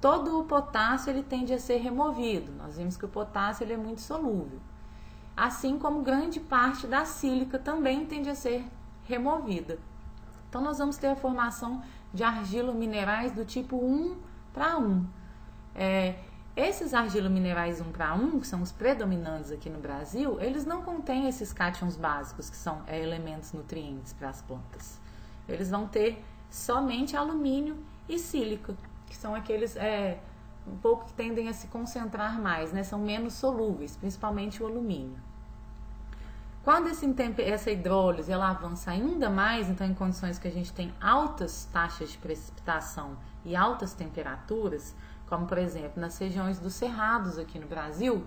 todo o potássio ele tende a ser removido. Nós vimos que o potássio ele é muito solúvel. Assim como grande parte da sílica também tende a ser removida. Então nós vamos ter a formação de argilominerais do tipo 1:1. Esses argilominerais 1:1, que são os predominantes aqui no Brasil, eles não contêm esses cátions básicos, que são elementos nutrientes para as plantas. Eles vão ter somente alumínio e sílica, que são aqueles um pouco que tendem a se concentrar mais, né? São menos solúveis, principalmente o alumínio. Quando essa hidrólise ela avança ainda mais, então em condições que a gente tem altas taxas de precipitação e altas temperaturas, como por exemplo nas regiões dos cerrados aqui no Brasil,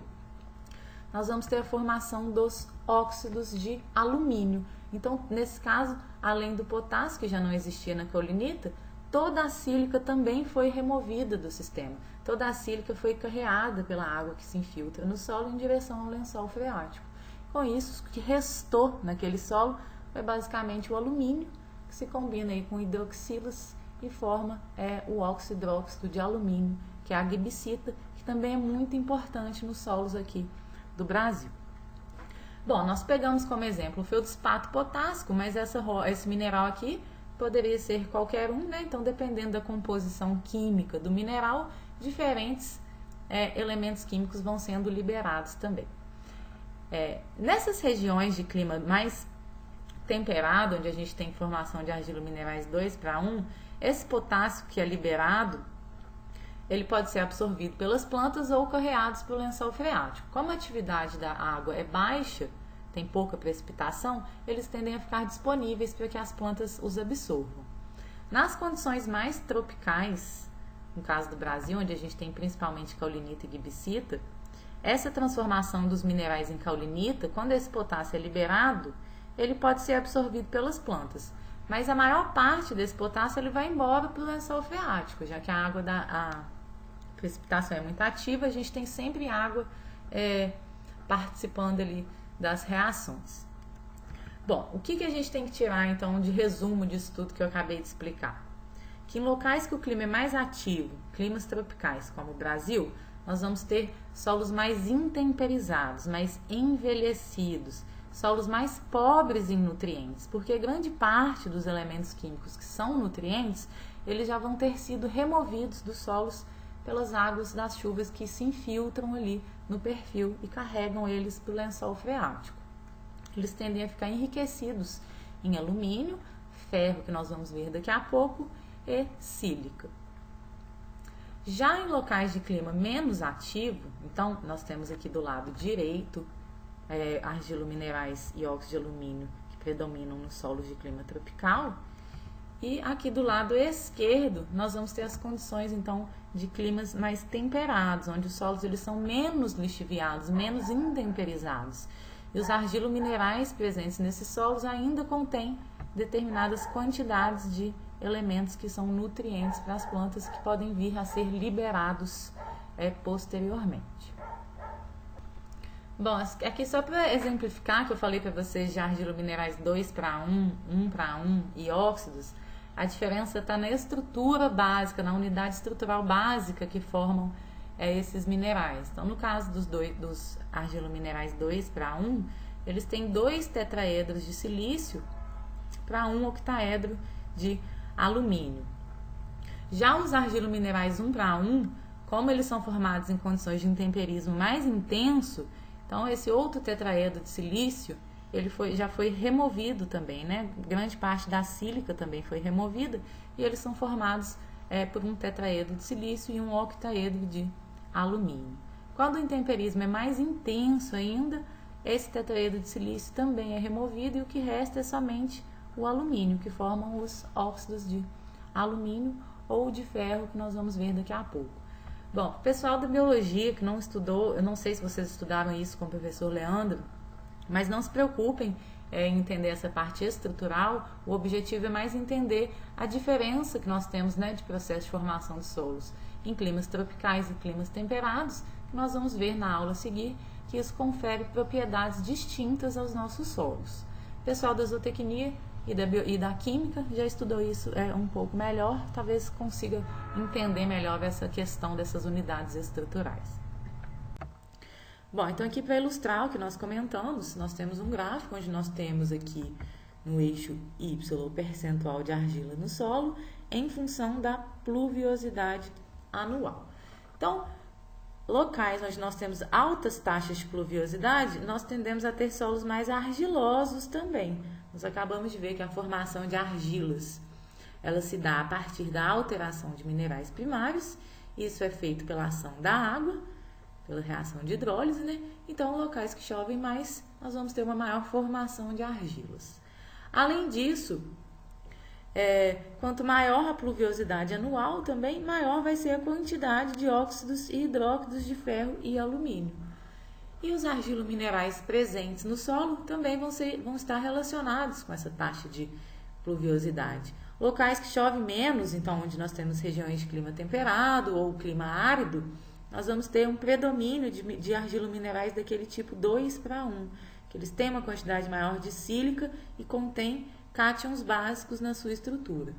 nós vamos ter a formação dos óxidos de alumínio. Então, nesse caso, além do potássio, que já não existia na caolinita, toda a sílica também foi removida do sistema. Toda a sílica foi carreada pela água que se infiltra no solo em direção ao lençol freático. Com isso, o que restou naquele solo foi basicamente o alumínio, que se combina aí com hidroxilas e forma o oxidróxido de alumínio, que é a gibsita, que também é muito importante nos solos aqui do Brasil. Bom, nós pegamos como exemplo o feldspato potássico, mas esse mineral aqui poderia ser qualquer um, né? Então, dependendo da composição química do mineral, diferentes elementos químicos vão sendo liberados também. Nessas regiões de clima mais temperado, onde a gente tem formação de argilominerais 2:1, esse potássio que é liberado, ele pode ser absorvido pelas plantas ou carreados pelo lençol freático. Como a atividade da água é baixa, tem pouca precipitação, eles tendem a ficar disponíveis para que as plantas os absorvam. Nas condições mais tropicais, no caso do Brasil, onde a gente tem principalmente caolinita e gibsita, essa transformação dos minerais em caolinita, quando esse potássio é liberado, ele pode ser absorvido pelas plantas. Mas a maior parte desse potássio ele vai embora para o lençol freático, já que a precipitação é muito ativa, a gente tem sempre água participando ali das reações. Bom, o que a gente tem que tirar então de resumo disso tudo que eu acabei de explicar? Que em locais que o clima é mais ativo, climas tropicais como o Brasil, nós vamos ter solos mais intemperizados, mais envelhecidos, solos mais pobres em nutrientes, porque grande parte dos elementos químicos que são nutrientes, eles já vão ter sido removidos dos solos pelas águas das chuvas que se infiltram ali no perfil e carregam eles para o lençol freático. Eles tendem a ficar enriquecidos em alumínio, ferro, que nós vamos ver daqui a pouco, e sílica. Já em locais de clima menos ativo, então nós temos aqui do lado direito argilominerais e óxido de alumínio que predominam nos solos de clima tropical, e aqui do lado esquerdo nós vamos ter as condições então de climas mais temperados, onde os solos eles são menos lixiviados, menos intemperizados, e os argilominerais presentes nesses solos ainda contêm determinadas quantidades de elementos que são nutrientes para as plantas que podem vir a ser liberados posteriormente. Bom, aqui só para exemplificar que eu falei para vocês de argilominerais 2:1, 1:1 e óxidos, a diferença está na estrutura básica, na unidade estrutural básica que formam esses minerais. Então, no caso dos argilominerais 2:1, eles têm 2 tetraedros de silício para 1 octaedro de alumínio. Já os argilominerais 1:1, como eles são formados em condições de intemperismo mais intenso, então esse outro tetraedro de silício, ele já foi removido também, né? Grande parte da sílica também foi removida e eles são formados por um tetraedro de silício e um octaedro de alumínio. Quando o intemperismo é mais intenso ainda, esse tetraedro de silício também é removido e o que resta é somente o alumínio, que formam os óxidos de alumínio ou de ferro, que nós vamos ver daqui a pouco. Bom, pessoal da biologia que não estudou, eu não sei se vocês estudaram isso com o professor Leandro, mas não se preocupem em entender essa parte estrutural. O objetivo é mais entender a diferença que nós temos, né, de processo de formação de solos em climas tropicais e climas temperados, que nós vamos ver na aula a seguir, que isso confere propriedades distintas aos nossos solos. O pessoal da zootecnia e da química já estudou isso um pouco melhor, talvez consiga entender melhor essa questão dessas unidades estruturais. Bom, então aqui para ilustrar o que nós comentamos, nós temos um gráfico onde nós temos aqui no eixo Y o percentual de argila no solo em função da pluviosidade anual. Então, locais onde nós temos altas taxas de pluviosidade, nós tendemos a ter solos mais argilosos também. Nós acabamos de ver que a formação de argilas, ela se dá a partir da alteração de minerais primários. Isso é feito pela ação da água, pela reação de hidrólise, né? Então, locais que chovem mais, nós vamos ter uma maior formação de argilas. Além disso, quanto maior a pluviosidade anual, também maior vai ser a quantidade de óxidos e hidróxidos de ferro e alumínio. E os argilominerais presentes no solo também vão estar relacionados com essa taxa de pluviosidade. Locais que chove menos, então onde nós temos regiões de clima temperado ou clima árido, nós vamos ter um predomínio de argilominerais daquele tipo 2:1, que eles têm uma quantidade maior de sílica e contêm cátions básicos na sua estrutura.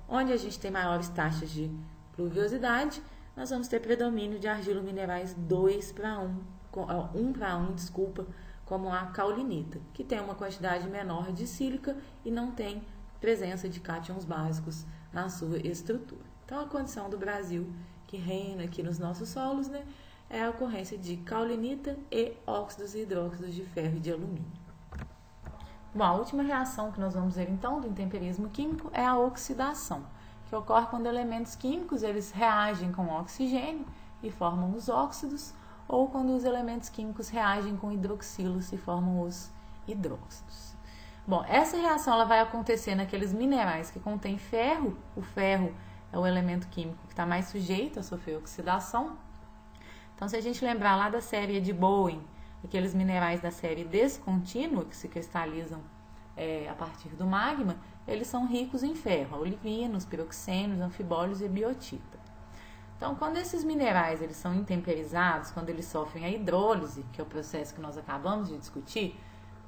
Onde a gente tem maiores taxas de pluviosidade, nós vamos ter predomínio de argilominerais 1:1, como a caulinita, que tem uma quantidade menor de sílica e não tem presença de cátions básicos na sua estrutura. Então, a condição do Brasil que reina aqui nos nossos solos, né, é a ocorrência de caulinita e óxidos e hidróxidos de ferro e de alumínio. Bom, a última reação que nós vamos ver então do intemperismo químico é a oxidação, que ocorre quando elementos químicos eles reagem com oxigênio e formam os óxidos, ou quando os elementos químicos reagem com hidroxilos e formam os hidróxidos. Bom, essa reação ela vai acontecer naqueles minerais que contêm ferro. O ferro é o elemento químico que está mais sujeito a sofrer oxidação. Então, se a gente lembrar lá da série de Bowen, aqueles minerais da série descontínua que se cristalizam a partir do magma, eles são ricos em ferro, olivinos, piroxenos, anfibólios e biotita. Então, quando esses minerais eles são intemperizados, quando eles sofrem a hidrólise, que é o processo que nós acabamos de discutir,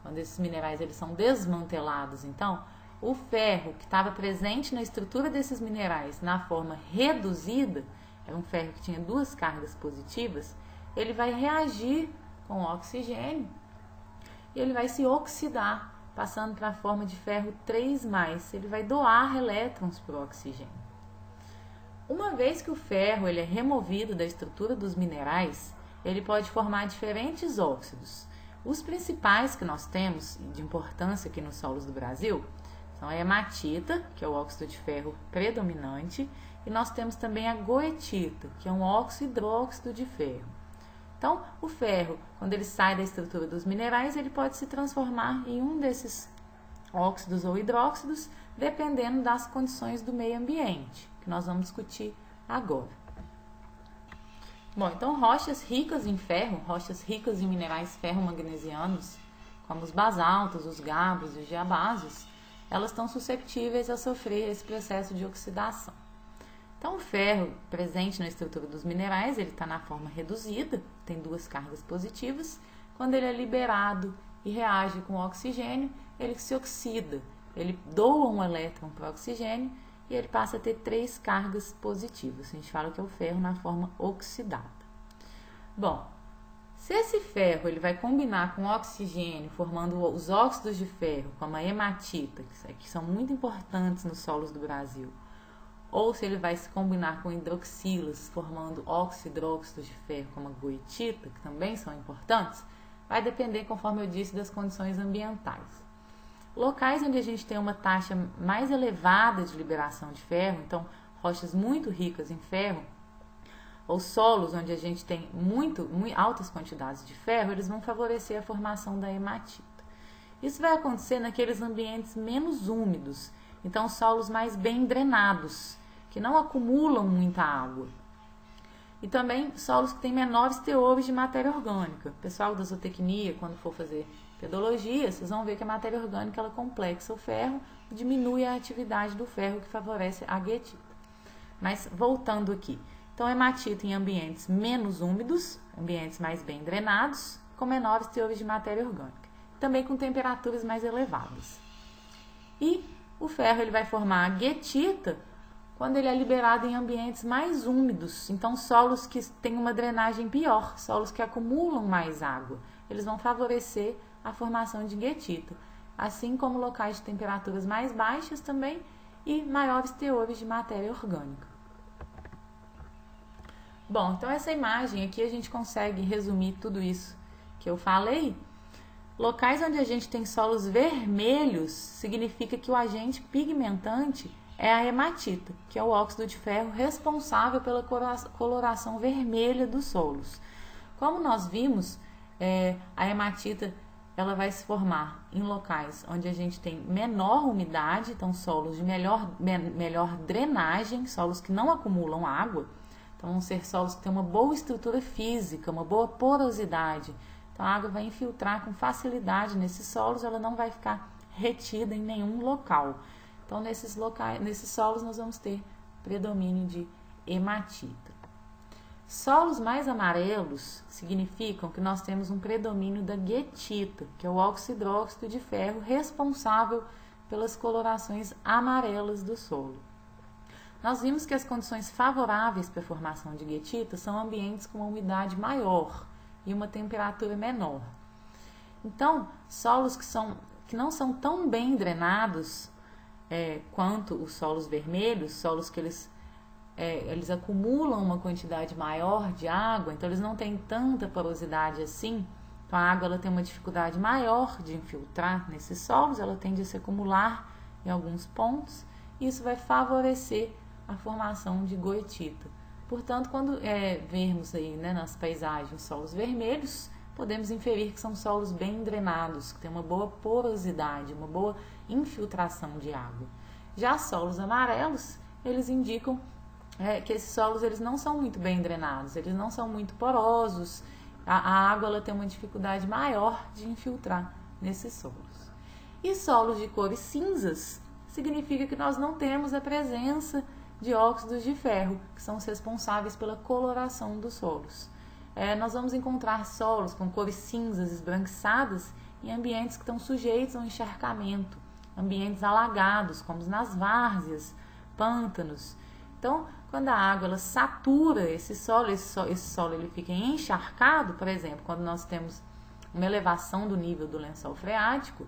quando esses minerais eles são desmantelados, então, o ferro que estava presente na estrutura desses minerais na forma reduzida, era um ferro que tinha 2 cargas positivas, ele vai reagir com o oxigênio e ele vai se oxidar, passando para a forma de ferro 3+. Ele vai doar elétrons para o oxigênio. Uma vez que o ferro ele é removido da estrutura dos minerais, ele pode formar diferentes óxidos. Os principais que nós temos de importância aqui nos solos do Brasil são a hematita, que é o óxido de ferro predominante, e nós temos também a goetita, que é um óxido hidróxido de ferro. Então, o ferro, quando ele sai da estrutura dos minerais, ele pode se transformar em um desses óxidos ou hidróxidos, dependendo das condições do meio ambiente, que nós vamos discutir agora. Bom, então rochas ricas em ferro, rochas ricas em minerais ferro-magnesianos, como os basaltos, os gabros e os diabasos, elas estão susceptíveis a sofrer esse processo de oxidação. Então, o ferro presente na estrutura dos minerais, ele está na forma reduzida, tem 2 cargas positivas. Quando ele é liberado e reage com o oxigênio, ele se oxida, ele doa um elétron para o oxigênio e ele passa a ter 3 cargas positivas. A gente fala que é o ferro na forma oxidada. Bom, se esse ferro ele vai combinar com o oxigênio, formando os óxidos de ferro, como a hematita, que são muito importantes nos solos do Brasil, ou se ele vai se combinar com hidroxilas, formando hidróxidos de ferro, como a goetita, que também são importantes, vai depender, conforme eu disse, das condições ambientais. Locais onde a gente tem uma taxa mais elevada de liberação de ferro, então rochas muito ricas em ferro, ou solos onde a gente tem muito altas quantidades de ferro, eles vão favorecer a formação da hematita. Isso vai acontecer naqueles ambientes menos úmidos, então solos mais bem drenados, que não acumulam muita água. E também solos que têm menores teores de matéria orgânica. O pessoal da zootecnia, quando for fazer pedologia, vocês vão ver que a matéria orgânica ela complexa o ferro, diminui a atividade do ferro, que favorece a guetita. Mas voltando aqui, então hematita em ambientes menos úmidos, ambientes mais bem drenados, com menores teores de matéria orgânica, também com temperaturas mais elevadas. E o ferro ele vai formar a guetita quando ele é liberado em ambientes mais úmidos, então solos que têm uma drenagem pior, solos que acumulam mais água, eles vão favorecer a formação de guetita, assim como locais de temperaturas mais baixas também e maiores teores de matéria orgânica. Bom, então essa imagem aqui a gente consegue resumir tudo isso que eu falei. Locais onde a gente tem solos vermelhos significa que o agente pigmentante é a hematita, que é o óxido de ferro responsável pela coloração vermelha dos solos. Como nós vimos, a hematita ela vai se formar em locais onde a gente tem menor umidade, então solos de melhor drenagem, solos que não acumulam água. Então vão ser solos que têm uma boa estrutura física, uma boa porosidade. Então a água vai infiltrar com facilidade nesses solos, ela não vai ficar retida em nenhum local. Então, nesses solos, nós vamos ter predomínio de hematita. Solos mais amarelos significam que nós temos um predomínio da guetita, que é o oxidróxido de ferro responsável pelas colorações amarelas do solo. Nós vimos que as condições favoráveis para a formação de guetita são ambientes com uma umidade maior e uma temperatura menor. Então, solos que não são tão bem drenados quanto os solos vermelhos, solos que eles acumulam uma quantidade maior de água, então eles não têm tanta porosidade assim, então a água ela tem uma dificuldade maior de infiltrar nesses solos, ela tende a se acumular em alguns pontos, e isso vai favorecer a formação de goetita. Portanto, quando vermos aí, nas paisagens solos vermelhos, podemos inferir que são solos bem drenados, que têm uma boa porosidade, uma boa infiltração de água. Já solos amarelos, eles indicam que esses solos eles não são muito bem drenados, eles não são muito porosos, a água ela tem uma dificuldade maior de infiltrar nesses solos. E solos de cores cinzas significa que nós não temos a presença de óxidos de ferro, que são os responsáveis pela coloração dos solos. Nós vamos encontrar solos com cores cinzas esbranquiçadas em ambientes que estão sujeitos ao encharcamento, ambientes alagados, como nas várzeas, pântanos. Então, quando a água ela satura esse solo ele fica encharcado, por exemplo, quando nós temos uma elevação do nível do lençol freático,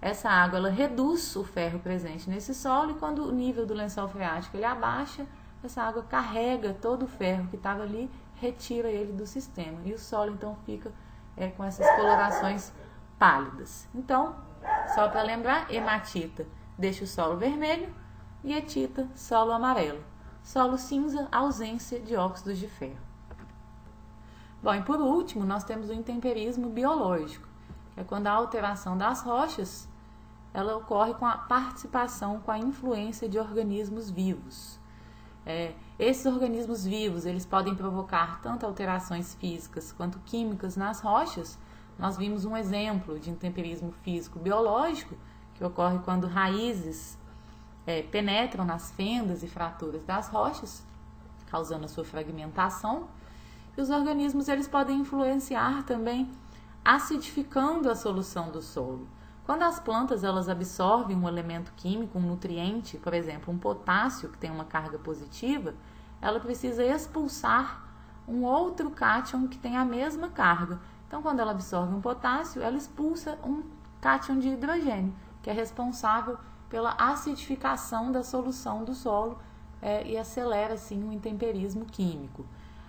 essa água ela reduz o ferro presente nesse solo, e quando o nível do lençol freático ele abaixa, essa água carrega todo o ferro que estava ali, retira ele do sistema, e o solo então fica com essas colorações pálidas. Então, só para lembrar, hematita deixa o solo vermelho, guetita, solo amarelo. Solo cinza, ausência de óxidos de ferro. Bom, e por último, nós temos o intemperismo biológico, que é quando a alteração das rochas ela ocorre com a participação, com a influência de organismos vivos. Esses organismos vivos, eles podem provocar tanto alterações físicas quanto químicas nas rochas. Nós vimos um exemplo de intemperismo físico-biológico, que ocorre quando raízes penetram nas fendas e fraturas das rochas, causando a sua fragmentação. E os organismos eles podem influenciar também, acidificando a solução do solo. Quando as plantas elas absorvem um elemento químico, um nutriente, por exemplo, um potássio que tem uma carga positiva, ela precisa expulsar um outro cátion que tem a mesma carga. Então, quando ela absorve um potássio, ela expulsa um cátion de hidrogênio, que é responsável pela acidificação da solução do solo e acelera, assim, o intemperismo químico.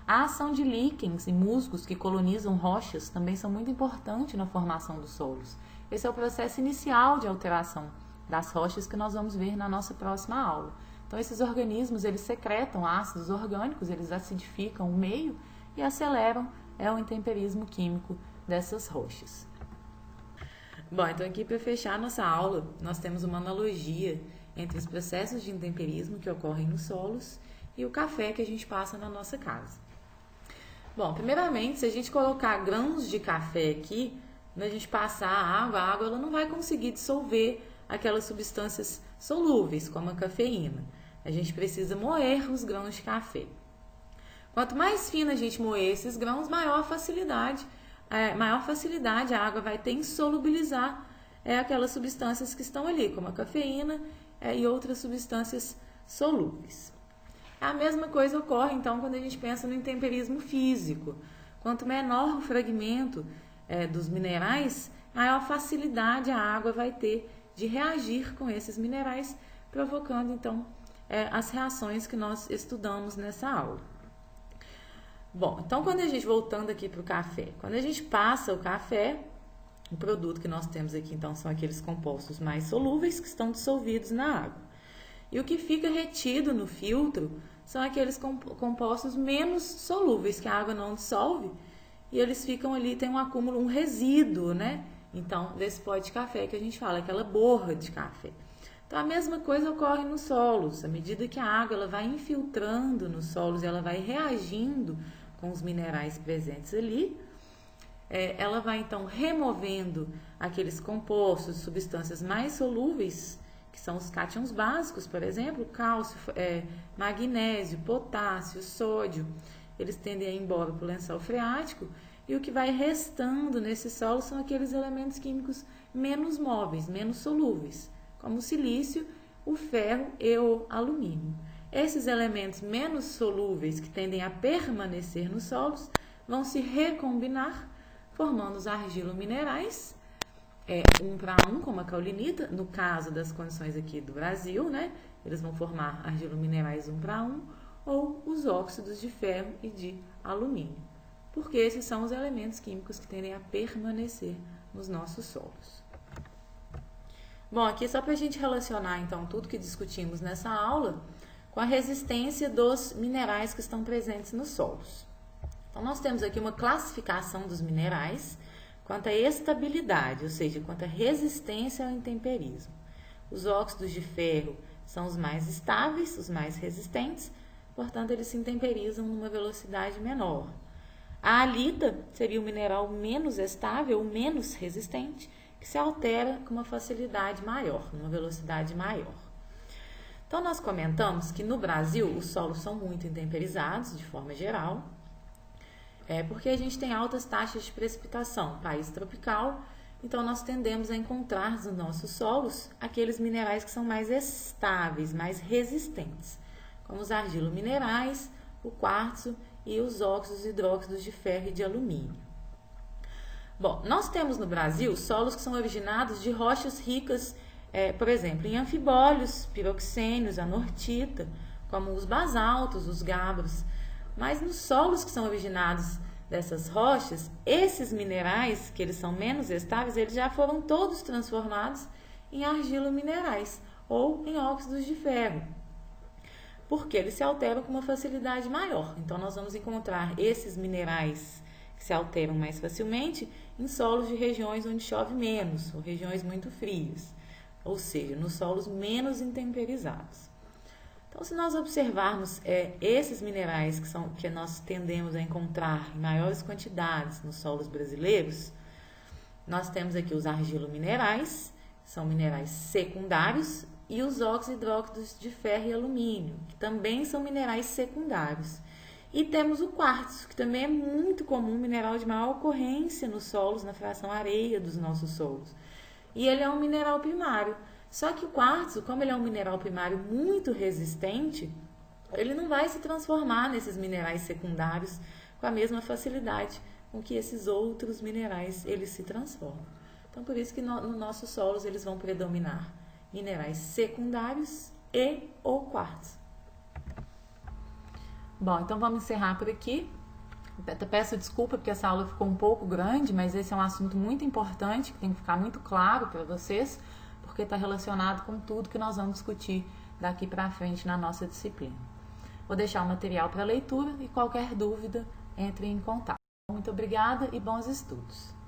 A ação de líquens e musgos que colonizam rochas também são muito importantes na formação dos solos. Esse é o processo inicial de alteração das rochas que nós vamos ver na nossa próxima aula. Então, esses organismos, eles secretam ácidos orgânicos, eles acidificam o meio e aceleram o intemperismo químico dessas rochas. Bom, então aqui para fechar nossa aula, nós temos uma analogia entre os processos de intemperismo que ocorrem nos solos e o café que a gente passa na nossa casa. Bom, primeiramente, se a gente colocar grãos de café aqui, quando a gente passar a água ela não vai conseguir dissolver aquelas substâncias solúveis, como a cafeína. A gente precisa moer os grãos de café. Quanto mais fino a gente moer esses grãos, maior facilidade a água vai ter em solubilizar aquelas substâncias que estão ali, como a cafeína e outras substâncias solúveis. A mesma coisa ocorre, então, quando a gente pensa no intemperismo físico. Quanto menor o fragmento dos minerais, maior facilidade a água vai ter de reagir com esses minerais, provocando, então, as reações que nós estudamos nessa aula. Bom, então quando a gente, voltando aqui para o café, quando a gente passa o café, o produto que nós temos aqui, então, são aqueles compostos mais solúveis que estão dissolvidos na água. E o que fica retido no filtro são aqueles compostos menos solúveis, que a água não dissolve, e eles ficam ali, tem um acúmulo, um resíduo, né? Então, desse pó de café que a gente fala, aquela borra de café. Então, a mesma coisa ocorre nos solos. À medida que a água ela vai infiltrando nos solos, ela vai reagindo com os minerais presentes ali, ela vai, então, removendo aqueles compostos, substâncias mais solúveis, que são os cátions básicos, por exemplo, cálcio, magnésio, potássio, sódio. Eles tendem a ir embora para o lençol freático, e o que vai restando nesse solo são aqueles elementos químicos menos móveis, menos solúveis, como o silício, o ferro e o alumínio. Esses elementos menos solúveis que tendem a permanecer nos solos vão se recombinar, formando os argilominerais, 1 para 1, como a caulinita, no caso das condições aqui do Brasil, né? Eles vão formar argilominerais 1 para 1, ou os óxidos de ferro e de alumínio, porque esses são os elementos químicos que tendem a permanecer nos nossos solos. Bom, aqui só para a gente relacionar, então, tudo que discutimos nessa aula com a resistência dos minerais que estão presentes nos solos. Então, nós temos aqui uma classificação dos minerais quanto à estabilidade, ou seja, quanto à resistência ao intemperismo. Os óxidos de ferro são os mais estáveis, os mais resistentes, portanto, eles se intemperizam numa velocidade menor. A halita seria o mineral menos estável, o menos resistente, que se altera com uma facilidade maior, numa velocidade maior. Então, nós comentamos que no Brasil os solos são muito intemperizados, de forma geral, porque a gente tem altas taxas de precipitação, país tropical, então nós tendemos a encontrar nos nossos solos aqueles minerais que são mais estáveis, mais resistentes, como os argilominerais, o quartzo e os óxidos e hidróxidos de ferro e de alumínio. Bom, nós temos no Brasil solos que são originados de rochas ricas, por exemplo, em anfibólios, piroxênios, anortita, como os basaltos, os gabros. Mas nos solos que são originados dessas rochas, esses minerais, que eles são menos estáveis, eles já foram todos transformados em argilominerais ou em óxidos de ferro, porque eles se alteram com uma facilidade maior. Então, nós vamos encontrar esses minerais que se alteram mais facilmente em solos de regiões onde chove menos, ou regiões muito frias, ou seja, nos solos menos intemperizados. Então, se nós observarmos esses minerais que nós tendemos a encontrar em maiores quantidades nos solos brasileiros, nós temos aqui os argilominerais, são minerais secundários, e os óxidos e hidróxidos de ferro e alumínio, que também são minerais secundários. E temos o quartzo, que também é muito comum, mineral de maior ocorrência nos solos, na fração areia dos nossos solos. E ele é um mineral primário. Só que o quartzo, como ele é um mineral primário muito resistente, ele não vai se transformar nesses minerais secundários com a mesma facilidade com que esses outros minerais eles se transformam. Então, por isso que nos nossos solos eles vão predominar minerais secundários e o quartzo. Bom, então vamos encerrar por aqui. Peço desculpa porque essa aula ficou um pouco grande, mas esse é um assunto muito importante que tem que ficar muito claro para vocês, porque está relacionado com tudo que nós vamos discutir daqui para frente na nossa disciplina. Vou deixar o material para leitura e qualquer dúvida, entre em contato. Muito obrigada e bons estudos!